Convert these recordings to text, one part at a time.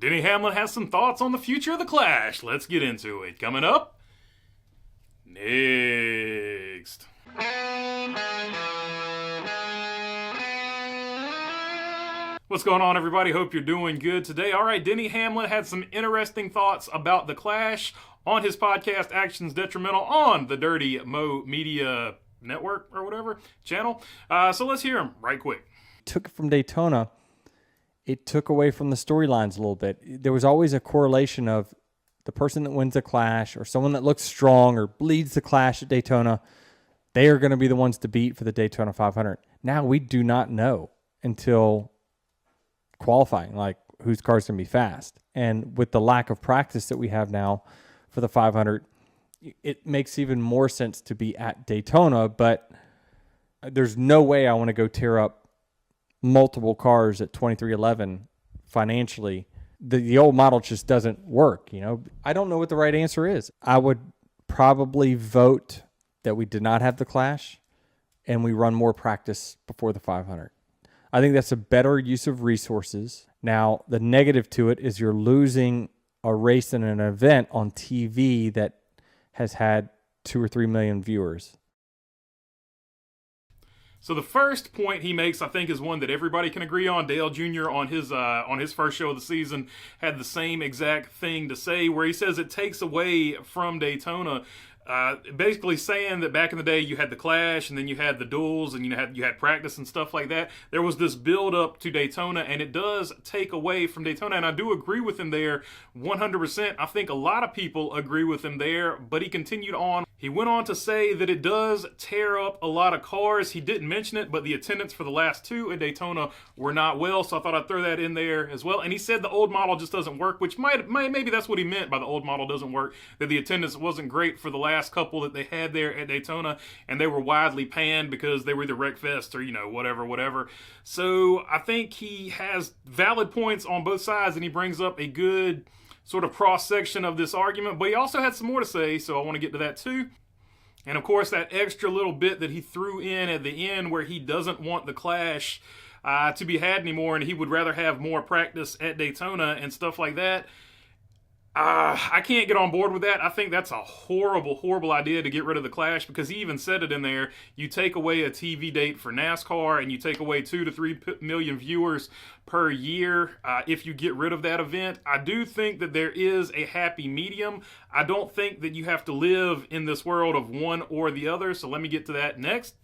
Denny Hamlin has some thoughts on the future of the Clash. Let's get into it. Coming up next. What's going on, everybody? Hope you're doing good today. All right, Denny Hamlin had some interesting thoughts about the Clash on his podcast, Actions Detrimental, on the Dirty Mo Media Network or whatever channel. So let's hear him right quick. Took it from Daytona. It took away from the storylines a little bit. There was always a correlation of the person that wins the Clash or someone that looks strong or bleeds the Clash at Daytona, they are going to be the ones to beat for the Daytona 500. Now we do not know until qualifying, like whose car's going to be fast. And with the lack of practice that we have now for the 500, it makes even more sense to be at Daytona, but there's no way I want to go tear up multiple cars at 2311 financially. The old model just doesn't work, you know. I don't know what the right answer is. I would probably vote that we did not have the Clash and we run more practice before the 500. I think that's a better use of resources. Now, the negative to it is you're losing a race and an event on TV that has had 2 or 3 million viewers. So the first point he makes, I think, is one that everybody can agree on. Dale Jr. on his first show of the season had the same exact thing to say, where he says it takes away from Daytona. Basically saying that back in the day you had the Clash and then you had the duels and you had practice and stuff like that. There was this build up to Daytona, and it does take away from Daytona, and I do agree with him there 100%. I think a lot of people agree with him there, but he continued on. He went on to say that it does tear up a lot of cars. He didn't mention it, but the attendance for the last two at Daytona were not well, so I thought I'd throw that in there as well. And he said the old model just doesn't work, which maybe that's what he meant by the old model doesn't work, that the attendance wasn't great for the last couple that they had there at Daytona, and they were widely panned because they were either wreckfest or, whatever. So I think he has valid points on both sides, and he brings up a good sort of cross-section of this argument, but he also had some more to say, so I want to get to that too. And of course, that extra little bit that he threw in at the end where he doesn't want the Clash to be had anymore, and he would rather have more practice at Daytona and stuff like that. I can't get on board with that. I think that's a horrible, horrible idea to get rid of the Clash, because he even said it in there. You take away a TV date for NASCAR and you take away 2 to 3 million viewers per year if you get rid of that event. I do think that there is a happy medium. I don't think that you have to live in this world of one or the other, so let me get to that next.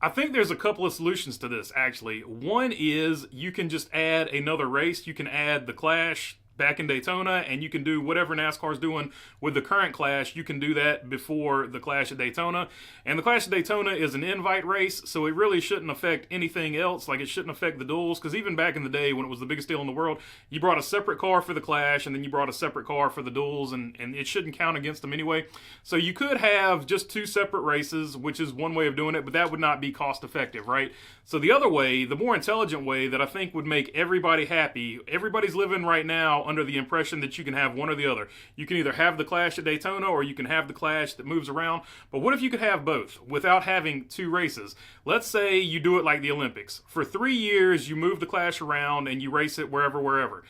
I think there's a couple of solutions to this, actually. One is you can just add another race. You can add the Clash back in Daytona, and you can do whatever NASCAR's doing with the current Clash. You can do that before the Clash at Daytona. And the Clash at Daytona is an invite race, so it really shouldn't affect anything else. Like, it shouldn't affect the duels, because even back in the day when it was the biggest deal in the world, you brought a separate car for the Clash, and then you brought a separate car for the duels, and it shouldn't count against them anyway. So you could have just 2 separate races, which is one way of doing it, but that would not be cost effective, right? So the other way, the more intelligent way that I think would make everybody happy, everybody's living right now under the impression that you can have one or the other. You can either have the Clash at Daytona or you can have the Clash that moves around. But what if you could have both without having 2 races? Let's say you do it like the Olympics. For 3 years, you move the Clash around and you race it wherever.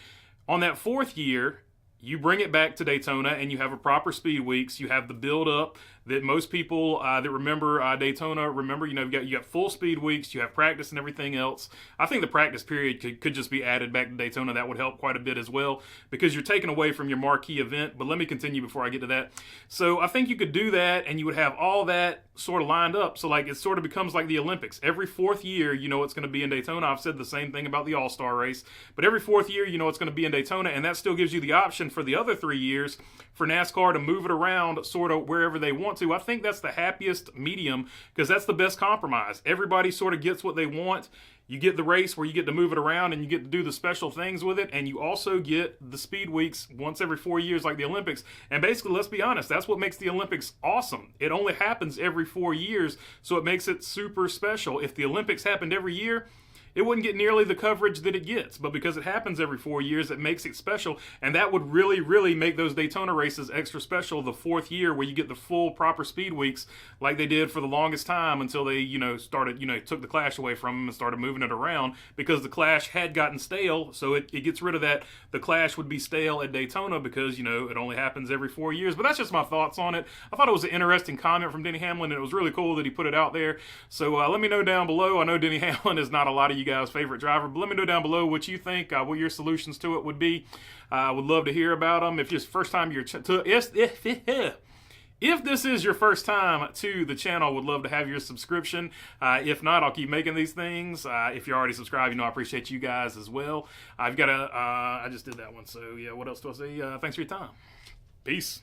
On that 4th year, you bring it back to Daytona and you have a proper speed weeks. You have the build up that most people that remember Daytona remember. You got full speed weeks. You have practice and everything else. I think the practice period could just be added back to Daytona. That would help quite a bit as well, because you're taking away from your marquee event. But let me continue before I get to that. So I think you could do that, and you would have all that sort of lined up. So like it sort of becomes like the Olympics. Every 4th year, it's going to be in Daytona. I've said the same thing about the All-Star race, but every 4th year, it's going to be in Daytona, and that still gives you the option for the other 3 years for NASCAR to move it around sort of wherever they want to. I think that's the happiest medium, because that's the best compromise. Everybody sort of gets what they want. You get the race where you get to move it around and you get to do the special things with it, and you also get the speed weeks once every 4 years like the Olympics. And basically, let's be honest, that's what makes the Olympics awesome. It only happens every 4 years, so it makes it super special. If the Olympics happened every year, it wouldn't get nearly the coverage that it gets. But because it happens every 4 years, it makes it special, and that would really, really make those Daytona races extra special the 4th year, where you get the full proper speed weeks like they did for the longest time until they, started, took the Clash away from them and started moving it around, because the Clash had gotten stale, so it gets rid of that. The Clash would be stale at Daytona because, it only happens every 4 years. But that's just my thoughts on it. I thought it was an interesting comment from Denny Hamlin, and it was really cool that he put it out there. So let me know down below. I know Denny Hamlin is not a lot of you guys' favorite driver, but let me know down below what you think, what your solutions to it would be. I would love to hear about them. If it's first time if this is your first time to the channel, would love to have your subscription. If not, I'll keep making these things. If you're already subscribed, I appreciate you guys as well. I've got I just did that one. So yeah, what else do I say? Thanks for your time. Peace.